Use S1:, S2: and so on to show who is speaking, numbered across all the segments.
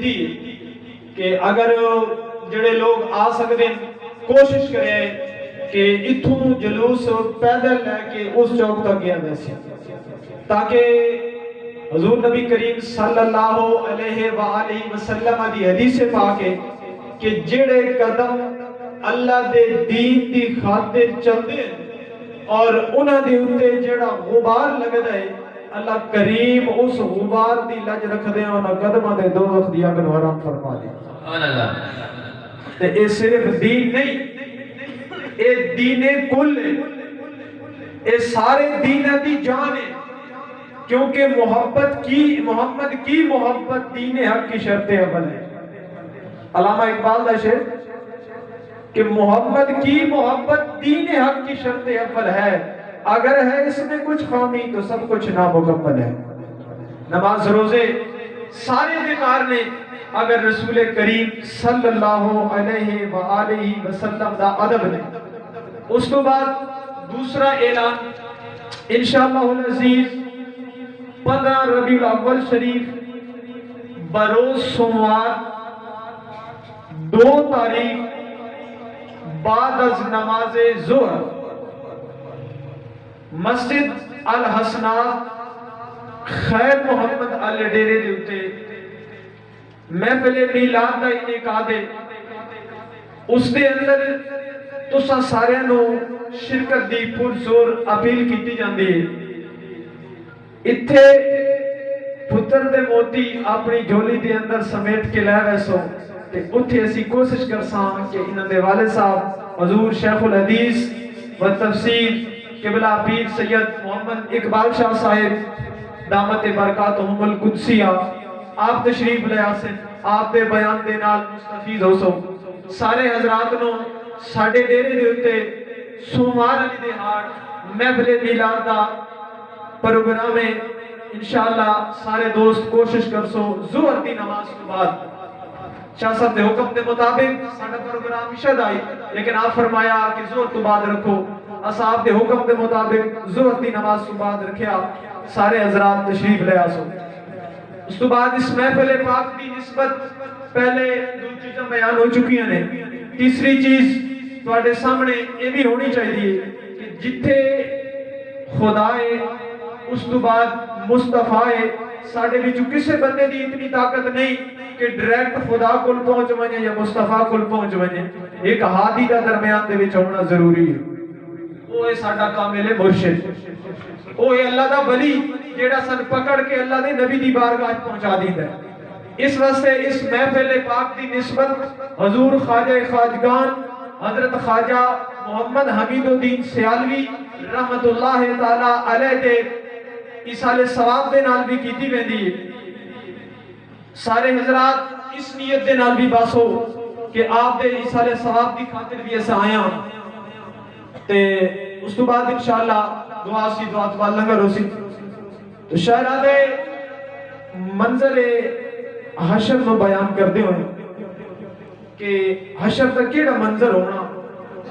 S1: دیتی ہے کہ اگر جڑے لوگ آ سکتے ہیں کوشش کرے کہ اتھوں جلوس پیدل لے کے اس چوک تک گیا ویسے، تاکہ حضور نبی کریم صلی اللہ علیہ وآلہ وسلم دی حدیث پاک ہے کہ جڑے قدم اللہ دے دین دی خاطر چلتے ہیں اور انہاں دے اوتے جڑا غبار لگدا ہے، اللہ کریم اس غبار دی لج رکھ دے انہاں قدماں دے دوزخ دی اگ نوں حرام فرما دے۔ سبحان اللہ۔ تے اے صرف دین نہیں، اے دین کل ہے، اے سارے دیناں دی جان ہے، کیونکہ محمد کی محبت دین حق کی شرط اول ہے۔ علامہ اقبال دا شعر کہ محمد کی محبت دین حق کی شرط اول ہے، اگر ہے اس میں کچھ خامی تو سب کچھ نامکمل ہے۔ نماز روزے سارے بیکار نے اگر رسول کریم صلی اللہ علیہ وآلہ وسلم دا ادب نے۔ اس تو بعد دوسرا اعلان انشاءاللہ العزیز 15 ربیع الاول شریف بروز سوموار 2 تاریخ بعد از نماز ظہر مسجد الحسنات خیر محمد الڈیرے دے اتے محفل میلاد دا انعقاد ہے۔ اس دے اندر تساں سارے نو شرکت دی پرزور اپیل کیتی جاندی ہے۔ اتھے پتر دے موتی اپنی جھولی دے اندر سمیٹ کے لے ویسو تے اتھے اسی کوشش کرساں کہ انہاں دے والد صاحب حضور شیخ الحدیث و تفسیر قبلہ پیر سید محمد اقبال شاہ صاحب دامت برکاتہم القدسیہ آپ تشریف لے آسن، آپ دے بیان دے نال مستفید ہو سو۔ سارے حضرات نو ساڑھے ڈیرے دے ہوتے سوموار علی دے ہاڑ محفل میلاد دا پروگرام ہے۔ انشاءاللہ سارے دوست کوشش کر سو ظہر دی نماز کے بعد شاہ صاحب دے حکم دے مطابق ساڑھا پروگرام شد آئی، لیکن آپ فرمایا کہ ظہر تو بعد رکھو، اصحاب دے حکم دے مطابق ظہر دی نماز تو بعد رکھیا۔ سارے حضرات تشریف لے آسو۔ اس تو بعد اس محفل پاک کی نسبت پہلے دو چیزیں بیان ہو چکی ہیں۔ تیسری چیز تواڈے سامنے یہ بھی ہونی چاہیے کہ جتھے خدا ہے اس تو بعد مصطفیٰ ہے، ساڑھے بھی جو کسے بندے دی اتنی طاقت نہیں کہ ڈائریکٹ خدا کل پہنچ ونجے یا مصطفیٰ کل پہنچ ونجے، ایک ہادی دا درمیان دے وچ ہونا ضروری ہے۔ وہ ہے ساڈا کامل مرشد، وہ ہے اللہ دا ولی جیڑا سن پکڑ کے اللہ دے نبی دی بارگاہ پہنچا دیندا ہے۔ اس واسطے اس محفل پاک دی نسبت حضور خواجہ خواجگان حضرت خواجہ محمد حمید الدین سیالوی رحمت اللہ تعالی علیہ دے ایصال ثواب دے نال بھی کیتی ویندی ہے۔ سارے حضرات اس نیت دے نال بھی باسو کہ آپ دے ایصال ثواب دی خاطر بھی ایسا آیا تے اس تو بعد انشاءاللہ دعا سی دعا تو بعد لنگر ہو سی۔ تو شہرادے منظر حشر میں بیان کر دے ہوئے کہ حشر تک کیڑا منظر ہونا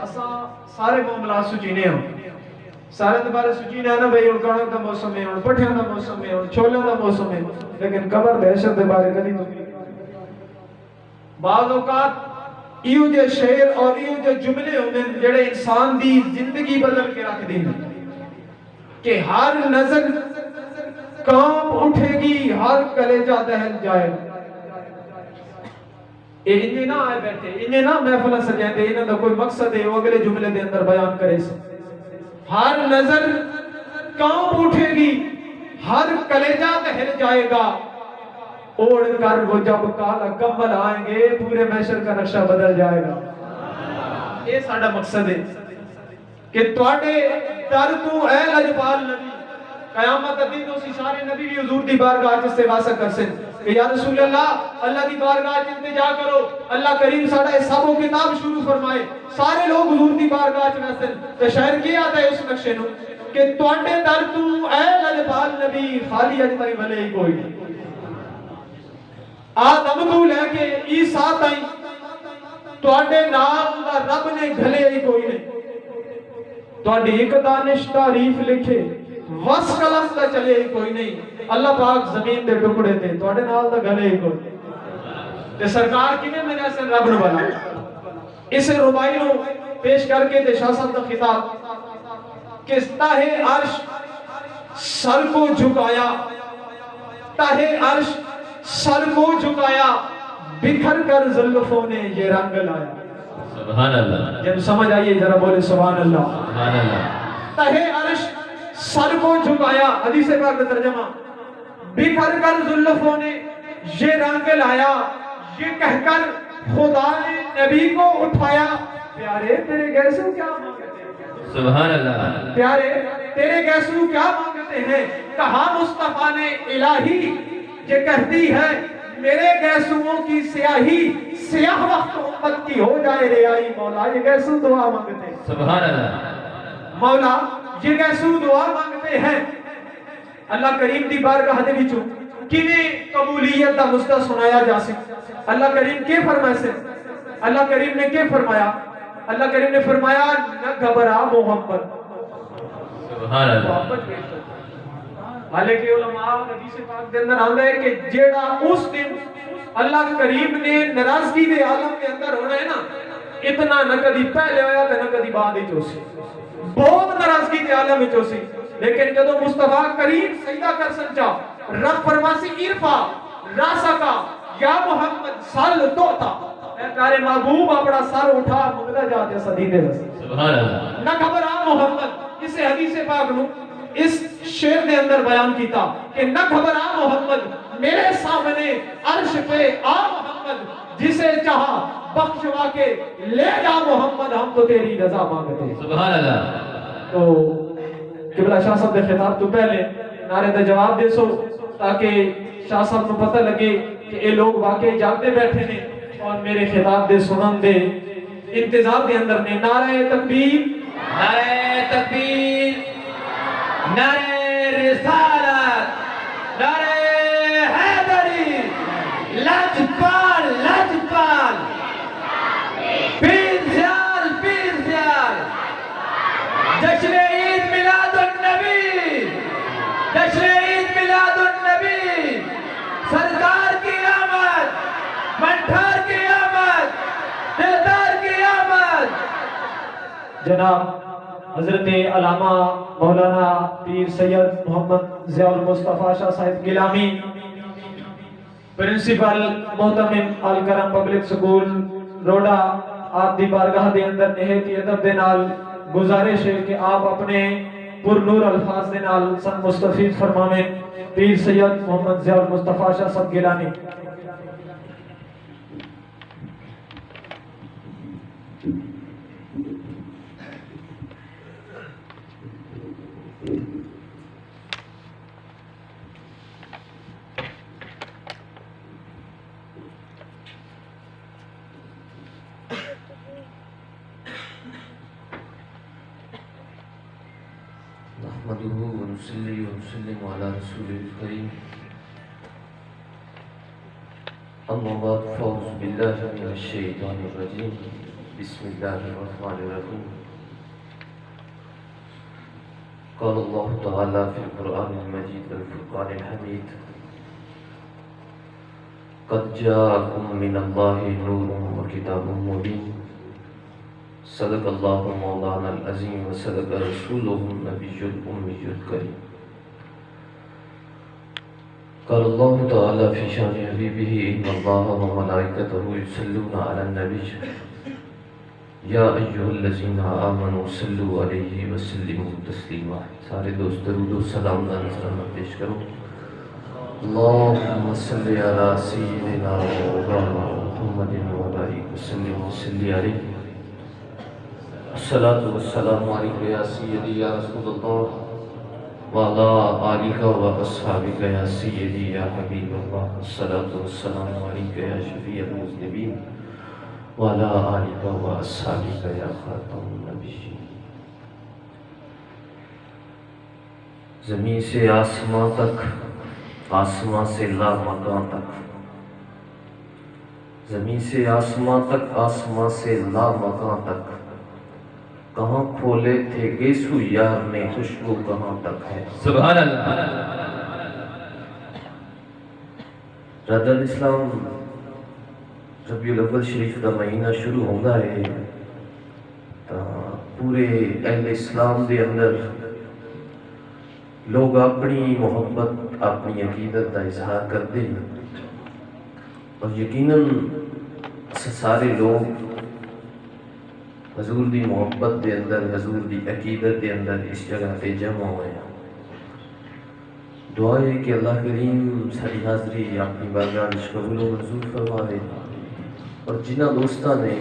S1: اساں سارے معاملات سچینے ہوں، سارے دوبارے سچینے ہیں نا بھئی ان کڑک دا موسم ہے، ان پٹھیاں دا موسم ہے، ان چھولیاں دا موسم ہے، لیکن قبر دے حشر دے بارے کدی تو بعض اوقات ایو جے شعر اور ایو جے جملے ہوندے جڑے انسان دی زندگی بدل کے رکھ دیں کہ ہر نظر کام اٹھے گی، ہر کلیجہ دہل جائے گا۔ انہیں نہ آئے بیٹھے، انہیں نہ محفلہ سجائیں دے، انہیں دا کوئی مقصد ہے وہ اگلے جملے دے اندر بیان کرے سے۔ ہر نظر کام اٹھے گی، ہر کلیجہ دہل جائے گا، اوڑ کر وہ جب کالا کمل آئیں گے پورے محشر کا نقشہ بدل جائے گا۔ یہ ساڑھا مقصد ہے کہ تواڈے در تو اے لجپال نبی قیامت دن تو سی سارے نبی بھی حضور دی بارگاہ سے واسطہ کر سن کہ یا رسول اللہ دی بارگاہ التجا کرو، اللہ کریم ساڑھا حساب و کتاب شروع فرمائے، سارے لوگ حضور دی بارگاہ واسطے تو شاعر کی آتا ہے اس نقشے نو کہ تواڈے در تو اے لجپال نبی خالی اجمائی بھلے ہی کوئی نہیں۔ آدم تو لے کے عیسیٰ تائیں تواڈے نام دا رب نے گھلے ہی کوئی نہیں، تواڈی ایک دانش تعریف لکھے وس قلم دا چلے ہی کوئی نہیں، اللہ پاک زمین دے ٹکڑے تے تواڈے نال دا گھلے ہی کوئی نہیں۔ تے سرکار کنے میں جیسے رب نو بنا اس ربائی نو پیش کر کے تے شاہ صاحب کا خطاب کس تاہے عرش سر کو جھکایا تاہے عرش سر کو جھکایا بکھر کر زلفوں نے یہ رنگ لایا
S2: سبحان اللہ
S1: جب سمجھ آئیے ذرا بولے سبحان اللہ
S2: سبحان اللہ
S1: تاہے عرش سر کو جھکایا حدیث پاک کا ترجمہ بکھر کر زلفوں نے یہ رنگ لایا یہ کہہ کر خدا نے نبی کو اٹھایا پیارے تیرے گیسو کیا مانگتے ہیں
S2: سبحان اللہ
S1: پیارے تیرے گیسو کیا مانگتے ہیں کہا مصطفیٰ نے الہی یہ کہتی ہے میرے گیسوؤں کی سیاہی سیاہ وقت امت کی ہو جائے ریائی مولا یہ گیسو دعا مانگتے ہیں
S2: سبحان اللہ
S1: مولا یہ گیسو دعا مانگتے ہیں اللہ کریم دی بارگاہ دے وچوں کیویں قبولیت دا مسئلہ سنایا جا سکتا اللہ کریم کے فرمائے سے اللہ کریم نے کیا فرمایا اللہ کریم نے فرمایا نہ گھبرا محمد
S2: سبحان اللہ
S1: حالانکہ علماء حدیث پاک دے اندر آندا ہے کہ جیڑا اس دن اللہ کریم نے ناراضگی دے عالم کے اندر ہونا ہے نا اتنا نہ کدی پہلے ہویا تے نہ کدی بعد وچ ہوسی بہت ناراضگی دے عالم وچ ہوسی لیکن جدوں مصطفیٰ کریم سجدہ کر سنچا رب فرماسی ارفع راسکا یا محمد سال توتا اے پیارے محبوب اپنا سر اٹھا منگلا جا تے سدیدے بس
S2: سبحان اللہ
S1: نہ گھبرا محمد اسے حدیث پاک نو اس شعر دے اندر بیان کیتا کہ نہ گھبرا محمد میرے سامنے عرش پہ آ محمد جسے چاہا بخشوا کے لے جا محمد ہم تو تیری رضا مانگتے ہیں
S2: سبحان اللہ
S1: تو قبلہ شاہ صاحب دے خطاب تو پہلے نعرے دا جواب دے سو تاکہ شاہ صاحب کو پتہ لگے کہ اے لوگ واقعی جاگتے بیٹھے نے اور میرے خطاب دے سنن دے انتظار دے اندر نے نعرہ تکبیر
S2: نعرہ تکبیر نعرہ رسالت نعرہ حیدری لاجپال لاجپال پیر زیال جشن عید میلاد النبی جشن عید میلاد النبی سرکار کی آمد منٹھار کی آمد دلدار کی آمد
S1: جناب حضرت علامہ مولانا پیر سید محمد ضیاء المصطفیٰ شاہ صاحب گیلامی پرنسپل محتمم الکرم پبلک سکول روڈا آپ دی بارگاہ دے اندر نہایت ادب دے نال گزارش ہے کہ آپ اپنے پر نور الفاظ دے نال سن مستفید فرماویں پیر سید محمد ضیاء المصطفیٰ شاہ صاحب گیلانی
S2: نحمده ونصلي ونسلم على رسوله الكريم أما بعد فأعوذ بالله من الشيطان الرجيم بسم الله الرحمن الرحيم قال الله تعالى في القرآن المجيد والفرقان الحميد قد جاءكم من الله نور وكتاب مبين صدق اللہ مولانا العظیم وصدق رسولہ النبی الأمی الکریم قال اللہ تعالی فی شان حبیبہ ان اللہ وملائکتہ یصلون علی النبی یا ایھا الذین آمنوا صلوا علیہ وسلموا تسلیما سارے دوست درود و سلام کا نذرانہ پیش کرو اللہم صلی علی سیدنا مولانا محمد وبارک وسلم وصلی علیہ الصلاة والسلام علیکہ یا سیدی یا رسول اللہ وعلا آلکہ و اصحابکہ یا سیدی یا حبیب اللہ الصلاة والسلام علیکہ یا شفیع المذنبین وعلا آلکہ و اصحابکہ یا خاتم النبیین زمین سے آسمان تک آسمان سے لامکان تک زمین سے آسمان تک آسمان سے لامکان تک کہاں کھولے تھے گیسو یار نے خوشبو کہاں تک ہے سبحان اللہ رد الاسلام ربیع الاول شریف کا مہینہ شروع ہوتا ہے تو پورے اہل اسلام دے اندر لوگ اپنی محبت اپنی عقیدت کا اظہار کرتے ہیں، اور یقیناً سارے لوگ حضور دی محبت دے اندر، حضور دی عقیدت دے اندر اس جگہ پہ جمع ہوئے ہیں۔ دعا ہے کہ اللہ کریم ساری حاضری اپنی بارگاہ وچ قبول و منظور فرمائے، اور جنہ دوستاں نے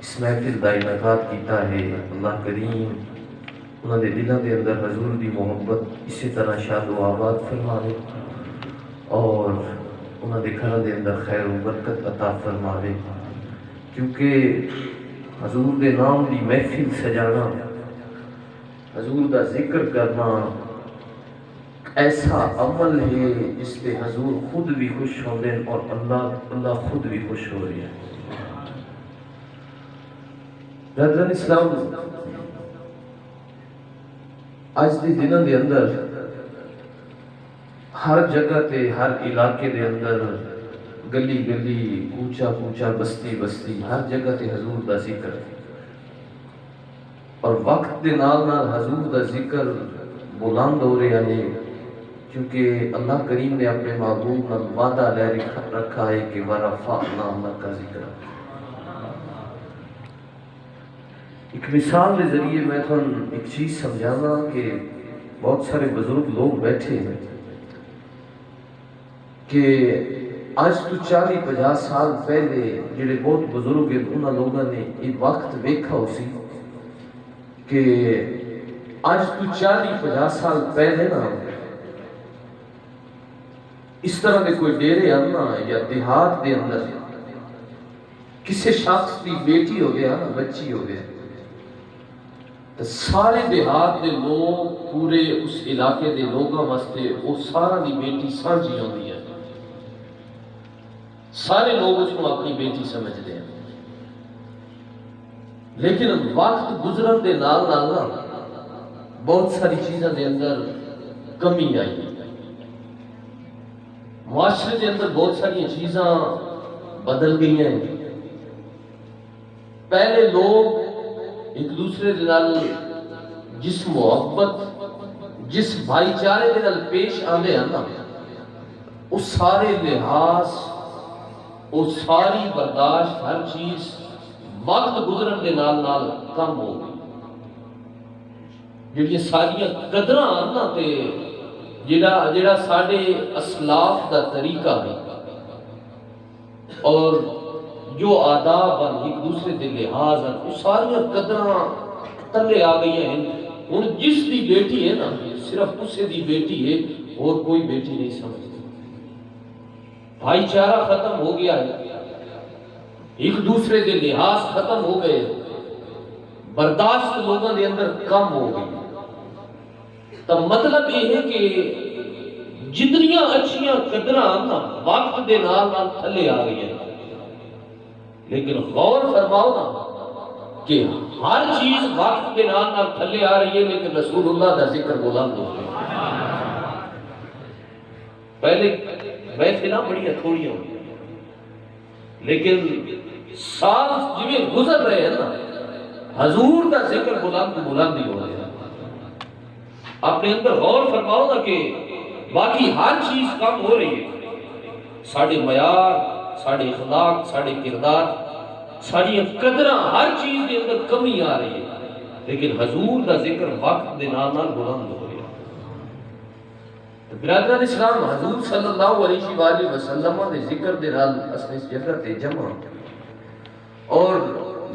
S2: اس محفل کا انعقاد کیتا ہے اللہ کریم انہوں نے دلوں کے اندر حضور دی محبت اسی طرح شاد و آباد فرمائے، اور انہوں نے گھروں کے اندر خیر و برکت عطا فرمائے، کیونکہ حضور دے نام دی محفل سجانا، حضور دا ذکر کرنا ایسا عمل ہے جس پہ حضور خود بھی خوش ہوتے ہیں اور اللہ خود بھی خوش ہو رہی ہے۔ برادران اسلام، آج دی دنوں دے اندر ہر جگہ تے ہر علاقے دے اندر گلی گلی کوچا کوچا بستی بستی ہر جگہ تے حضور دا ذکر ہے، اور وقت دے نال نال حضور دا ذکر بلند ہو رہے ہیں، کیونکہ اللہ کریم نے اپنے محبوب نال وعدہ لے رکھا ہے کہ ورفعنا لک ذکرک۔ ایک مثال کے ذریعے میں تھوڑا ایک چیز سمجھانا کہ بہت سارے بزرگ لوگ بیٹھے ہیں کہ آج تو 40-50 سال پہلے جڑے بہت بزرگ ہیں انہاں لوگوں نے یہ وقت دیکھا اسی کہ آج تو 40-50 سال پہلے نا اس طرح کے کوئی ڈیرے آنا یا دیہات دے اندر کسی شخص کی بیٹی ہو گیا نا بچی ہو گیا تو سارے دیہات دے لوگ پورے اس علاقے دے لوگوں واسطے وہ سارا دی بیٹی سانجھی ہوتی ہے، سارے لوگ اس کو اپنی بیٹی سمجھتے ہیں، لیکن وقت گزرن دے نال نال بہت ساری چیزوں دے اندر کمی آئی، معاشرے دے اندر بہت ساری چیزاں بدل گئی ہیں۔ پہلے لوگ ایک دوسرے دے نال جس محبت جس بھائی چارے دے نال پیش آندے ہیں نا وہ سارے لحاظ وہ ساری برداشت ہر چیز وقت گزرن دے نال نال کم ہو گئی، جڑی ساری قدراں آنا تے جڑا ساڈے اسلاف دا طریقہ ہے اور جو آداب ہیں ایک دوسرے دے لحاظ ہیں وہ ساری قدراں تلے آ گئی ہیں۔ ہن جس دی بیٹی ہے نا صرف اسے دی بیٹی ہے اور کوئی بیٹی نہیں سمجھتی، بھائی چارہ ختم ہو گیا ہے، ایک دوسرے دے لحاظ ختم ہو گئے، برداشت لوگوں دے اندر کم ہو گئی۔ تو مطلب یہ ہے کہ جتنیاں اچھیاں قدراں نا وقت دے نال نال تھلے آ گئی ہیں، لیکن غور فرماؤ نا کہ ہر چیز وقت کے نال نال تھلے آ رہی ہے، لیکن رسول اللہ دا ذکر بلند ہو رہا ہے۔ پہلے محفلاں بڑی تھوڑی ہوئی لیکن سال جویں گزر رہے ہیں نا حضور دا ذکر بلند بلند ہی ہو رہا ہے۔ اپنے اندر غور فرماؤ نا کہ باقی ہر چیز کم ہو رہی ہے، ساڑھے معیار، ساڑھے اخلاق، ساڑھے کردار، ساڑھی قدراں ہر چیز کے اندر کمی آ رہی ہے، لیکن حضور دا ذکر وقت دے نال نال بلند ہو رہا ہے۔ برادران اسلام، حضور صلی اللہ علیہ وآلہ وسلم دے ذکر دے نال اصل اس جگہ تے جمع، اور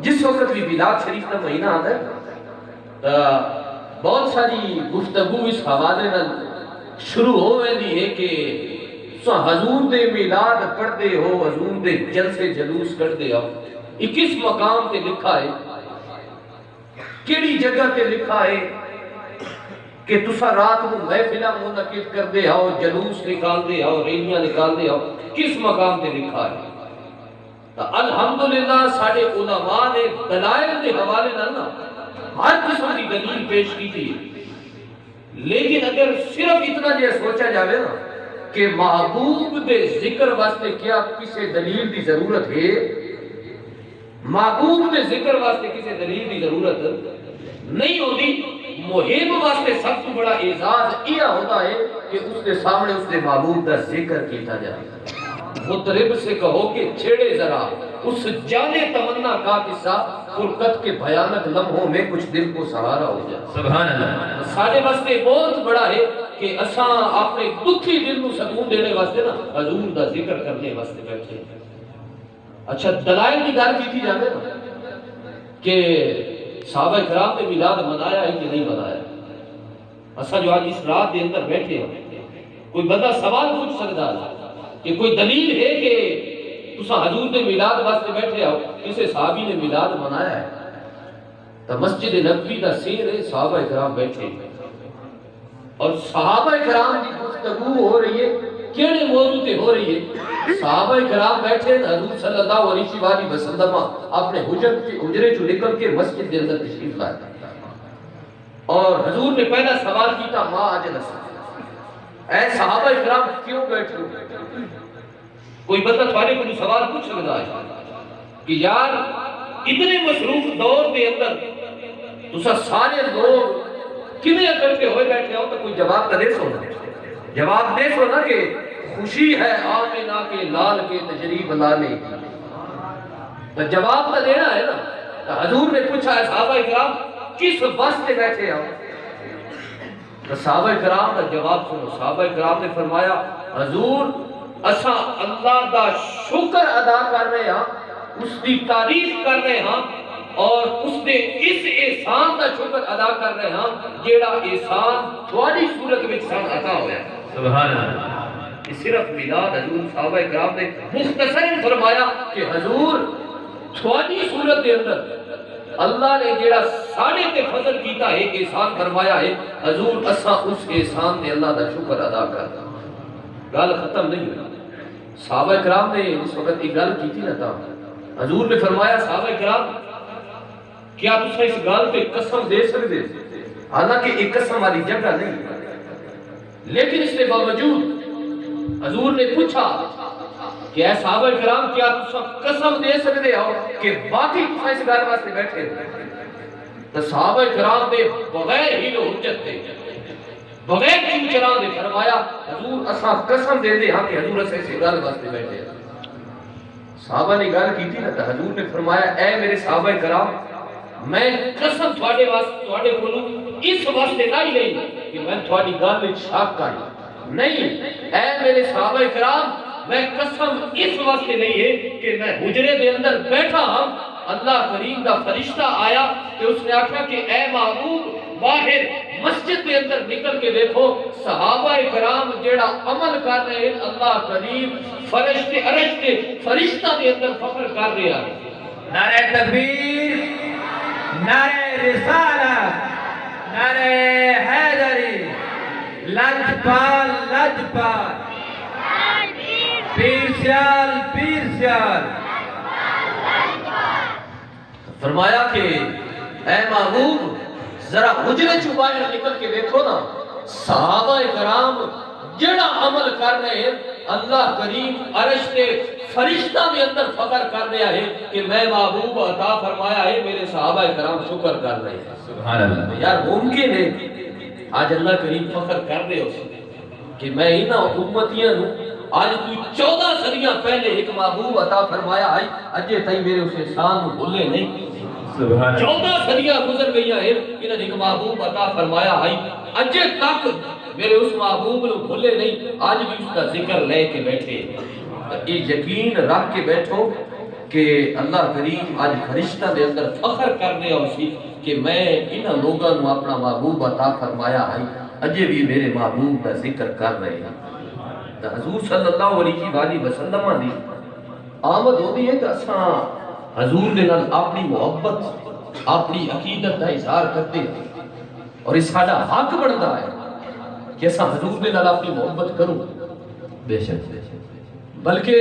S2: جس وقت بھی میلاد شریف کا مہینہ آتا ہے بہت ساری گفتگو اس حوالے نال شروع ہو ویندی ہے کہ حضور دے میلاد پڑھتے ہو، حضور دے جلسے جلوس کرتے ہو، یہ کس مقام تے لکھا ہے، کیڑی جگہ تے لکھا ہے کہ تسا رات کو محفلاں منعقد کرتے ہو، جلوس نکالتے ہو، ریلیاں نکالتے ہو، کس مقام تے لکھا ہے؟ الحمدللہ ساڑھے علماء نے دلائل دے حوالے نہ ہر قسم کی دلیل پیش کی تھی، لیکن اگر صرف اتنا جو سوچا جاوے نا کہ محبوب دے ذکر واسطے کیا کسی دلیل دی ضرورت ہے؟ محبوب دے ذکر واسطے کسی دلیل دی ضرورت نہیں ہوتی. محب واسطے سب تو بڑا اعزاز یہ ہوتا ہے کہ اس کے سامنے اس نے محبوب کا ذکر کیتا جائے. مطرب سے کہو کہ چھیڑے ذرا اس جانے تمنا کا قصہ، فرقت کے بھیانک لمحوں میں کچھ دل کو سہارا ہو جائے.
S1: سبحان اللہ.
S2: سارے واسطے بہت بڑا ہے کہ اساں اپنے دکھی دل کو سکون دینے واسطے نا حضور دا ذکر کرنے واسطے بیٹھے. اچھا دلائل کی گل کی جاندے نا کہ صحابہ کرام نے میلاد منایا ہے کہ نہیں منایا. اساں جو آج اس رات کے اندر بیٹھے ہیں، کوئی بندہ سوال پوچھ سکتا ہے کہ کوئی دلیل ہے کہ تساں حضور دے میلاد واسطے بیٹھے ہو، کسی صحابی نے میلاد منایا ہے؟ تو مسجد نبوی دا سیر ہے، صحابہ کرام بیٹھے اور صحابہ کرام کی گفتگو ہو رہی ہے. کیڑے موضوع تے ہو رہی ہے؟ صحابہ کرام بیٹھے، حضور صلی اللہ علیہ وسلم اپنے حجرے چو نکل کے مسجد کے اندر تشریف لائے اور حضور نے پہلا سوال کیتا ما اجلس، اے صحابہ کرام کیوں بیٹھے ہو؟ کوئی بندہ تھوڑے کو سوال پوچھ سکتا ہے کہ یار اتنے مصروف دور دے اندر تسا سارے لوگ کیویں اکٹھے ہوئے بیٹھے ہو؟ تو کوئی جواب دے سونا، جواب دے سونا کہ خوشی ہے آمنہ کے لال کے تجریب لانے کی. تو جواب تو دینا ہے نا. تو حضور نے پوچھا ہے صحابہ کرام کس واسطے بیٹھے ہو؟ تو صحابہ کرام کا جواب سنو. صحابہ کرام نے فرمایا حضور اساں اللہ دا شکر ادا کر رہے ہاں، اس کی تعریف کر رہے ہاں اور اس نے اس احسان دا شکر ادا کر رہے ہاں جیڑا احسان تھوڑی صورت میں سان عطا ہویا.
S1: سبحان اللہ.
S2: کہ صرف میلاد حضور صحابہ کرام نے مختصراً فرمایا کہ حضور تھوڑی صورت کے اندر اللہ نے جیڑا ساڑے تے فضل کیتا ہے، احسان فرمایا ہے، حضور اساں اس احسان نے اللہ دا شکر ادا کرتا. گل ختم نہیں ہوئی. صحابہ کرام نے اس وقت ایک گل کی تھی نا، تھا حضور نے فرمایا صحابہ کرام کیا تسا اس گل پہ قسم دے سکتے؟ حالانکہ ایک قسم والی جگہ نہیں، لیکن اس کے باوجود حضور نے پوچھا کہ اے صحابہ کرام کیا تسا قسم دے سکتے ہو کہ باقی تسا اس گل واسطے بیٹھے ہو؟ تو صحابہ کرام نے بغیر ہی حجت دے، بغیر چنچران نے فرمایا حضور اساں قسم دے دے ہاں کہ حضور اساں اس گل واسطے بیٹھے ہیں. صحابہ نے گل کی تھی نا، تو حضور نے فرمایا اے میرے صحابہ کرام میں قسم تھوڑے واسطے تھوڑے کولوں اس واسطے نہیں لئی کہ میں تھوڑی گل وچ شک کر نہیں. اے میرے صحابہ کرام میں قسم اس واسطے نہیں ہے کہ میں حجرے دے اندر بیٹھا ہوں، اللہ کریم دا فرشتہ آیا کہ اس نے آکھا کہ اے محبوب باہر مسجد کے اندر نکل کے دیکھو صحابہ کرام جیڑا عمل کر رہے ہیں، اللہ کریم فرشتے عرش کے فرشتہ دے اندر فخر کر رہے ہیں.
S1: نعرہ تکبیر، نعرہ رسالت، نعرہ حیدری، لجپال لجپال، پیر سیال پیر سیال.
S2: فرمایا کہ اے محبوب ذرا حجرے چو باہر نکل کے دیکھو نا صحابہ کرام جڑا عمل کر رہے ہیں، اللہ کریم عرش کے فرشتہ میں اندر فخر کر رہا ہے کہ میں محبوب عطا فرمایا ہے، میرے صحابہ کرام شکر کر رہے ہیں.
S1: سبحان اللہ.
S2: یار ممکن ہے آج اللہ کریم فخر کر رہے ہو کہ میں ہی نا امتیاں نو آج تو 14 صدیاں پہلے ایک محبوب عطا فرمایا ہے، اجے تائی میرے اس احسان کو بھولے نہیں. 14 صدیاں گزر گئی ہیں، انہوں نے ایک محبوب عطا فرمایا ہے، اجے تک میرے اس محبوب کو بھولے نہیں، آج بھی اس کا ذکر لے کے بیٹھے. یہ یقین رکھ کے بیٹھو کہ اللہ کریم آج فرشتہ دے اندر فخر کرنے اور سی کہ میں انہاں لوگاں نو اپنا محبوب عطا فرمایا ہے، اجے بھی میرے محبوب کا ذکر کر رہے ہیں. تو حضور صلی اللہ علیہ وسلم دی آمد ہوتی ہے کہ اساں حضور دے نال اپنی محبت اپنی عقیدت کا اظہار کرتے ہیں اور اس ساڈا حق بنتا ہے کہ اساں حضور دے نال اپنی محبت کروں.
S1: بے شک
S2: بلکہ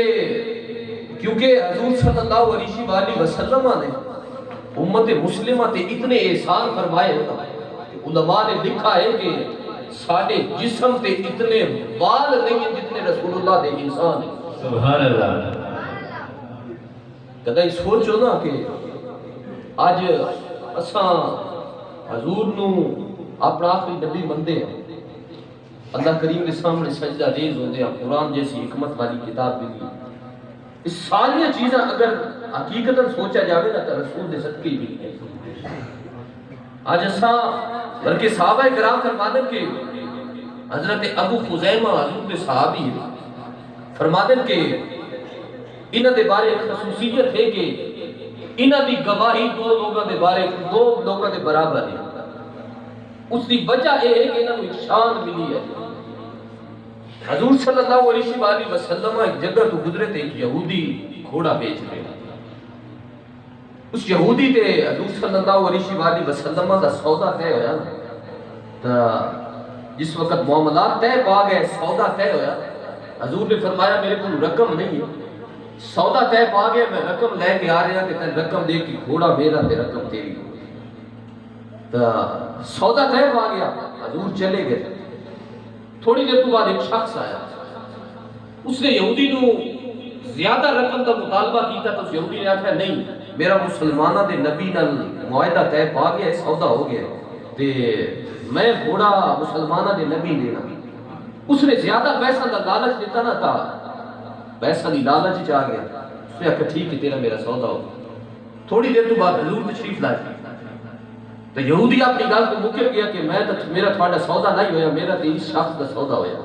S2: کیونکہ حضور صلی اللہ علیہ وسلم نے امت مسلمہ تے اتنے احسان فرمائے کہ علماء نے لکھا ہے کہ ساڑے جسم تے اتنے بال نہیں ہیں جتنے رسول اللہ دے انسان ہیں.
S3: سبحان اللہ.
S2: کدھے سوچو نا کہ آج اساں حضور نو اپنا آخری نبی مندے ہیں. اللہ کریم کے سامنے سجدہ ریز ہوتے ہیں. قرآن جیسی حکمت والی کتاب بھی دی. اس ساری چیزیں اگر حقیقتاً سوچا جاوے نا تو رسول دے صدقے بھی ہے. آج اساں بلکہ صحابہ کرام فرماتے کہ حضرت ابو خزیمہ حضور کے صحابی ہیں فرماتے کہ انہاں دے بارے خصوصیت ہے کہ انہاں دی گواہی دو لوگاں دے بارے دو لوگاں دے برابر ہے. اس دی وجہ یہ ہے کہ انہاں کو ایک شان ملی ہے. حضور صلی اللہ علیہ وآلہ وسلم ایک جگہ تو گزرے تھے ایک یہودی گھوڑا بیچ رہے. اس یہودی تے حضور صلی اللہ علیہ وآلہ وسلم دا سودا طے ہویا نا. تا جس وقت معاملات طے پا گئے سودا طے ہویا حضور نے فرمایا میرے کو رقم نہیں ہے. سودا طے پا گیا میں رقم لے کے آ رہا کہ تین رقم دے کی گھوڑا میرا تے رقم تیری. تا سودا طے پا گیا حضور چلے گئے. تھوڑی دیر تو بعد ایک شخص آیا. اس نے یہودی نو زیادہ رقم کا مطالبہ کیتا تو اس یہودی نے آخیا نہیں میرا مسلمانہ دے نبی نال معاہدہ طے پا گیا سودا ہو گیا تے میں گھوڑا مسلمانہ دے نبی لینا. اس نے زیادہ پیسہ دا لالچ دیتا نہ تھا. پیسہ دی لالچ چاہ گیا. اس نے کہا ٹھیک ہے تیرا میرا سودا ہو. تھوڑی دیر تو بعد حضور تشریف لائے تو یہودی اپنی گل کو مکر گیا کہ میں میرا تھوڑا سودا نہیں ہویا میرا تے اس شخص دا سودا ہویا.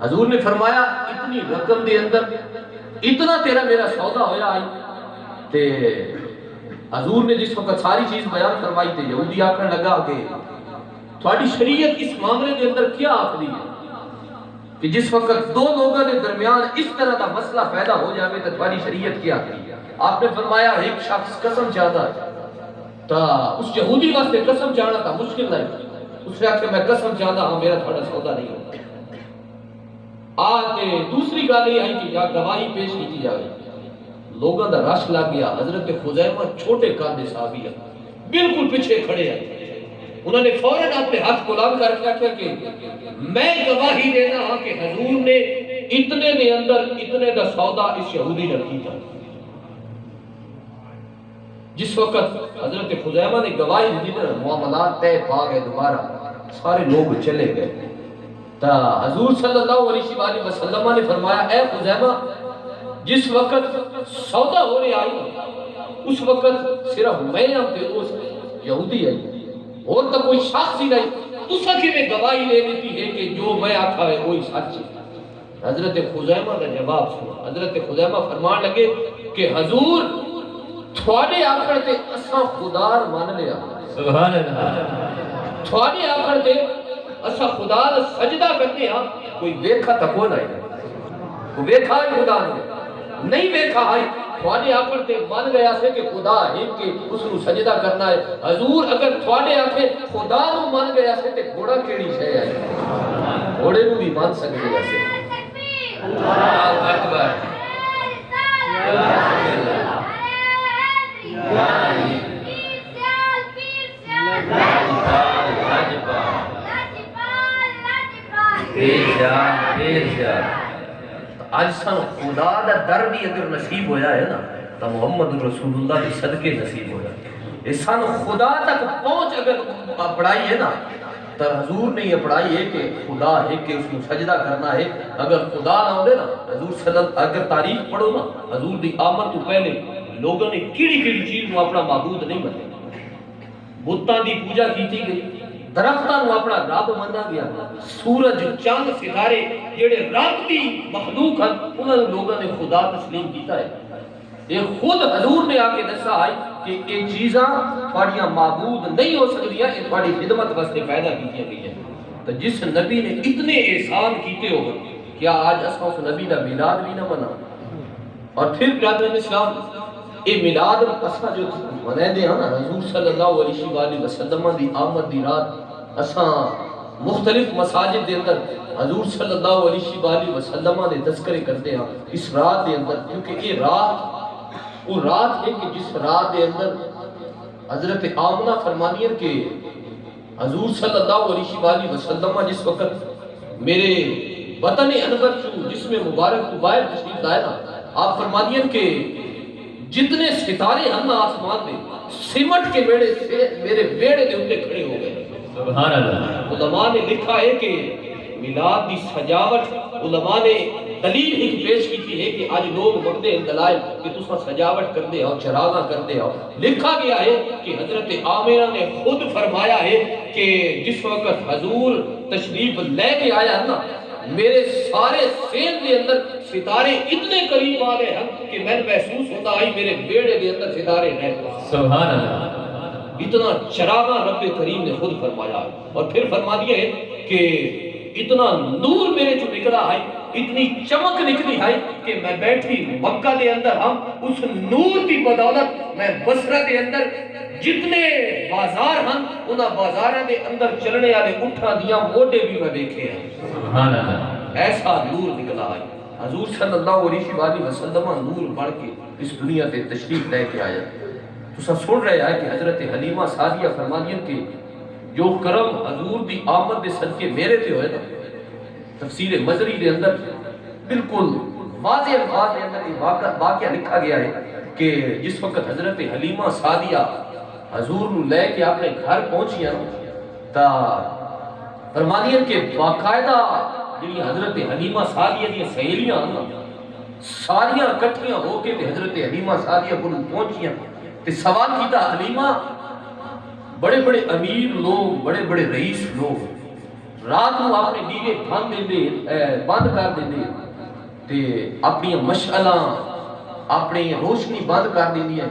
S2: حضور نے فرمایا اتنی رقم دے اندر اتنا تیرا میرا سودا ہویا آئی. تے حضور نے جس وقت ساری چیز بیان فرمائی تے یہودی آکھنے لگا کہ تھوڑی شریعت اس معاملے کے اندر کیا آخری ہے کہ جس وقت دو لوگوں کے درمیان اس طرح کا مسئلہ پیدا ہو جاوے تو تھوڑی شریعت کیا آخری ہے. آپ نے فرمایا ایک شخص قسم چاہتا ہے تا اس یہودی واسطے قسم چاہنا تھا مشکل نہیں. اس نے آخر میں قسم چاہتا ہوں میرا تھوڑا سودا نہیں ہوتا. آتے دوسری گل یہ آئی کہ گواہی پیش کی جائے. لوگوں دا رش لگ گیا. حضرت خزیمہ چھوٹے قد صحابی ہیں بالکل پیچھے کھڑے ہیں. انہوں نے فوراً اپنے ہاتھ بلند کر کے کہا کہ میں گواہی دینا ہاں کہ حضور نے اتنے دے اندر اتنے دا سودا اس یہودی نے کیتا. جس وقت حضرت خزیمہ نے گواہی دی نا معاملات طے پا گئے. دوبارہ سارے لوگ چلے گئے. تا حضور صلی اللہ علیہ وآلہ وسلم نے فرمایا اے خزیمہ جس وقت سودا ہو رہے آئی اس وقت صرف میں ہم تے اس یہودی آئی اور تو کوئی شخص ہی نہیں. تو سکے میں گواہی لے لیتی ہے کہ جو میں آتا ہے وہی سچ ہے. حضرت خزیمہ کا جواب سنا. حضرت خزیمہ فرمان لگے کہ حضور تھوڑے آخر تے اساں خدار مان لیا.
S3: سبحان اللہ.
S2: تھوڑے آخر تے اساں خدا دا سجدہ کرتے ہیں. کوئی ویکھا تا کون آئی کوئی ویکھا ہے خدا نے نہیں ویکھا ہے. تھوڑے آخر تے مان گیا سے کہ خدا ہے کہ اس کو سجدہ کرنا ہے. حضور اگر تھوڑے آخر خدا نو مان گیا سے تے گھوڑا کیڑی شے ہے گھوڑے نو بھی مان سکتے ہیں. اللہ اکبر. آج سن خدا دا در بھی اگر نصیب ہویا ہے نا تو محمد رسول اللہ کے صدقے نصیب ہویا. اس سن خدا تک پہنچ اگر پڑھائی ہے نا تو حضور نے یہ پڑھائی ہے کہ خدا ہے کہ اس کو سجدہ کرنا ہے. اگر خدا نہ ہونے نا حضور صلی اللہ اگر تاریخ پڑھو نا حضور دی آمد تو پہلے لوگوں نے کیڑی کیڑی چیز کو اپنا معبود نہیں بنے. بتاں دی پوجا کیتی گئی. درختاں نو اپنا رب منا گیا. سورج چاند ستارے جڑے رب دی مخلوق ہیں انہاں لوگوں نے خدا تسلیم کیتا ہے. یہ خود حضور نے آ کے دسا ہے کہ یہ چیزاں تھوڑیاں معبود نہیں ہو سکتیاں یہ تھوڑی خدمت واسطے پیدا کی گئی ہیں. تو جس نبی نے اتنے احسان کیتے ہو کیا آج اساں اس نبی دا میلاد بھی نہ منا. اور پھر برادران اسلام یہ میلاد اساں جو مناندے ہیں نا حضور صلی اللہ علیہ وآلہ وسلم دی آمد دی رات اساں مختلف مساجد دے اندر حضور صلی اللہ علیہ وآلہ وسلم دے تذکرے کرتے ہیں اس رات دے اندر. کیونکہ یہ رات وہ رات ہے کہ جس رات دے اندر حضرت آمنہ فرمانی ہے کہ حضور صلی اللہ علیہ وآلہ وسلم جس وقت میرے وطن انور چوں جس میں مبارک تو باہر تشریف لائے نا، آپ فرما دیا کہ جتنے ستارے ہم آسمان میں سمٹ کے میرے بیڑے دے اندر کھڑے ہو گئے۔
S3: سبحان اللہ۔
S2: علماء نے لکھا ہے کہ میلاد دی سجاوٹ، علماء نے دلیل ایک پیش کی تھی ہے کہ آج لوگ مقدے دلائل کہ تسا سجاوٹ کر دے ہو، چراغاں کر دے ہو۔ لکھا گیا ہے کہ حضرت آمینہ نے خود فرمایا ہے کہ جس وقت حضور تشریف لے کے آیا نا، میرے سارے سین دے اندر ستارے اتنے قریب آ گئے ہیں کہ میں محسوس ہوتا آئی میرے بیڑے دے اندر ستارے رہ گئے۔
S3: سبحان اللہ۔
S2: اتنا چراغاں رب کریم نے خود فرمایا ہے، اور پھر فرما دیا ہے کہ اتنا نور میرے جو نکلا ہے، اتنی چمک نکلی ہے کہ میں بیٹھی مکہ دے اندر ہم اس نور کی بدولت میں بصرہ دے اندر جتنے بازار ہیں انہاں بازاراں دے اندر چلنے والے اٹھاں دیاں موڈے بھی میں دیکھے ہیں۔
S3: سبحان اللہ۔
S2: ایسا نور نکلا ہے۔ حضور صلی اللہ علیہ وآلہ وسلم نور بڑھ کے اس دنیا تے تشریف لے کے آیا۔ تو سب سن رہے ہیں کہ حضرت حلیمہ سعدیہ فرمانیاں کہ جو کرم حضور دی آمد دے صدقے میرے تے ہوئے نا، تفسیر مزری دے اندر بالکل واضح الفاظ دے اندر یہ واقعہ لکھا گیا ہے کہ جس وقت حضرت حلیمہ سعدیہ حضور نو لے کے اپنے گھر پہنچیاں تا فرمانیاں کہ باقاعدہ جنہی حضرت حلیمہ سعدیہ دی سہیلیاں ساریاں کٹھیاں ہو کے حضرت حلیمہ سعدیہ کو پہنچیاں تے سوال کیتا، حلیمہ بڑے بڑے امیر لوگ، بڑے بڑے رئیس لوگ رات کو اپنے دیوے بند کر دے تے اپنی مشعلاں اپنی روشنی بند کر دینی ہے،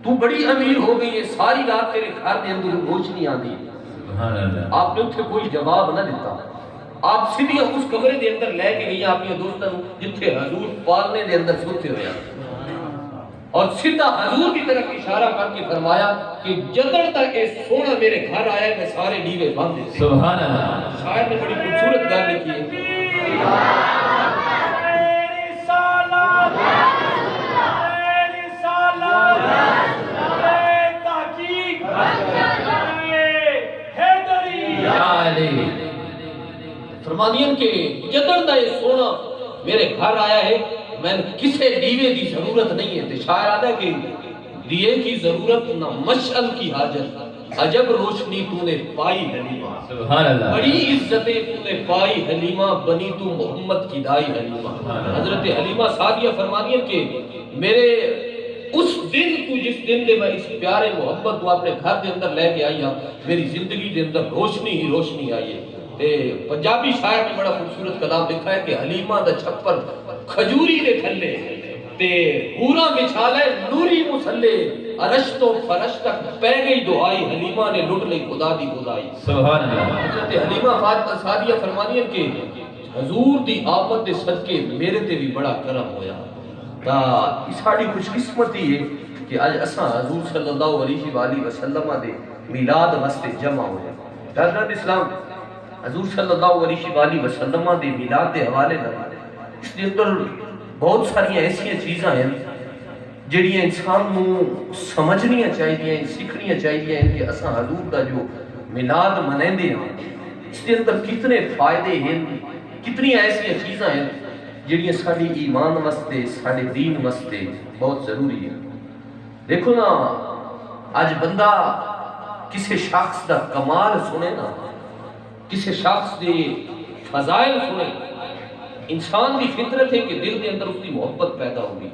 S2: تو بڑی امیر ہو گئی ہے، ساری رات تیرے گھر دے اندر روشنی آندی ہے۔
S3: سبحان اللہ۔
S2: آپ نے اتھے کوئی جواب نہ دیتا، آپ سیدھی اس کمرے دے اندر لے کے گئی اپنی دوستاں جتھے حضور پالنے دے اندر سوتے ہوئے اور سیدھا حضور کی طرف اشارہ کر کے فرمایا کہ جدڑ تک اے سونا میرے گھر آیا ہے میں سارے دیوے بند دیتے۔
S3: سبحان اللہ۔
S2: شاعر نے بڑی خوبصورت گل لکھی ہے۔ فرمانیاں کہ جدڑ تک اے سونا میرے گھر آیا ہے میں کسے دیوے دی ضرورت نہیں ہے۔ شاعر آدھا ہے کہ دیے کی ضرورت نہ مشعل کی حاجت، عجب روشنی تو نے پائی حلیمہ،
S3: سبحان اللہ۔
S2: بڑی عزتیں تو نے پائی حلیمہ، بنی تو محمد کی دائی حلیمہ۔ حضرت حلیمہ سعدیہ فرمانی ہے کہ میرے اس دن تو جس دن دے میں اس پیارے محمد کو اپنے گھر دے اندر لے کے آئی ہوں، میری زندگی دے اندر روشنی ہی روشنی آئی ہے۔ پنجابی شاعر نے بڑا خوبصورت کلام لکھا ہے کہ حلیمہ دا چھپر کھجوری دے تھلے تے پورا بچھالے نوری مسلے، عرش و فرش تک پہ گئی دعائی، حلیمہ نے لٹ لئی خدا دی خدائی۔
S3: سبحان اللہ۔
S2: حضرت حلیمہ فاطمہ سعدیہ فرمانی ہے کہ حضور دی آمد دے صدقے میرے تے بھی بڑا کرم ہویا۔ تا ساڑی خوش قسمتی ہے کہ آج اساں حضور صلی اللہ علیہ وآلہ وسلم دے میلاد واسطے جمع ہویا۔ حضرت اسلام حضور صلی اللہ علیہ وآلہ وسلم دے میلاد دے حوالے نہ اس دے اندر بہت ساری ایسی چیزاں ہیں جڑیاں انسان نو سمجھنیاں چاہیے، سیکھنیاں چاہیے کہ اساں حضور دا جو میلاد منیندے ہیں اس دے اندر کتنے فائدے ہیں، کتنی ایسی چیزاں ہیں جڑیاں ساڈی ایمان واسطے، ساڈے دین واسطے بہت ضروری ہے۔ دیکھو نا آج بندہ کسی شخص دا کمال سنے نا، کسی شخص دے فضائل سنے، انسان دی فطرت ہے کہ دل دے اندر اس کی محبت پیدا ہوگی۔